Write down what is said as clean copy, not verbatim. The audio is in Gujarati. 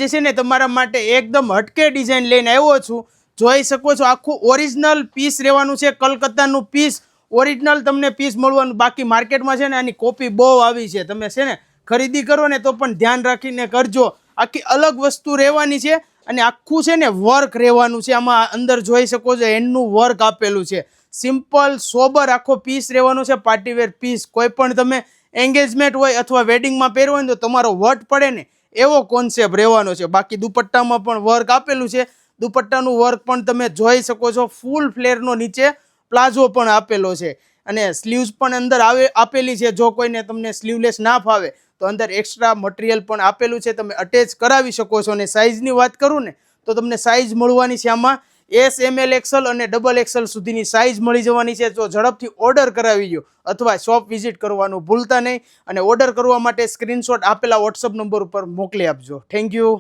જે છે ને તમારા માટે એકદમ હટકે ડિઝાઇન લઈને આવ્યો છું. જોઈ શકો છો આખું ઓરિજિનલ પીસ રહેવાનું છે. કલકત્તાનું પીસ ઓરિજિનલ તમને પીસ મળવાનું. બાકી માર્કેટમાં છે ને આની કોપી બહુ આવી છે. તમે છે ને ખરીદી કરો ને તો પણ ધ્યાન રાખીને કરજો. આખી અલગ વસ્તુ રહેવાની છે અને આખું છે ને વર્ક રહેવાનું છે. આમાં અંદર જોઈ શકો છો હેન્ડનું વર્ક આપેલું છે. સિમ્પલ સોબર આખો પીસ રહેવાનો છે. પાર્ટીવેર પીસ કોઈ પણ તમે એન્ગેજમેન્ટ હોય અથવા વેડિંગમાં પહેરવો હોય ને તો તમારો વટ પડે ને એવો કોન્સેપ્ટ રહેવાનો છે. બાકી દુપટ્ટામાં પણ વર્ક આપેલું છે. દુપટ્ટાનું વર્ક પણ તમે જોઈ શકો છો. ફૂલ ફ્લેરનો નીચે પ્લાઝો પણ આપેલો છે અને સ્લીવ્સ પણ અંદર આપેલી છે. જો કોઈને તમને સ્લીવલેસ ના ફાવે તો અંદર એક્સ્ટ્રા મટીરિયલ પણ આપેલું છે. તમે અટેચ કરાવી શકો છો. અને સાઇઝની વાત કરું ને તો તમને સાઇઝ મળવાની છે આમાં એસ, ML, XL અને XXL સુધીની સાઇઝ મળી જવાની છે. તો ઝડપથી ઓર્ડર કરાવી દો અથવા શોપ વિઝિટ કરવાનું ભૂલતા નહીં. અને ઓર્ડર કરવા માટે સ્ક્રીનશોટ આપેલા વોટ્સઅપ નંબર ઉપર મોકલી આપજો. Thank you.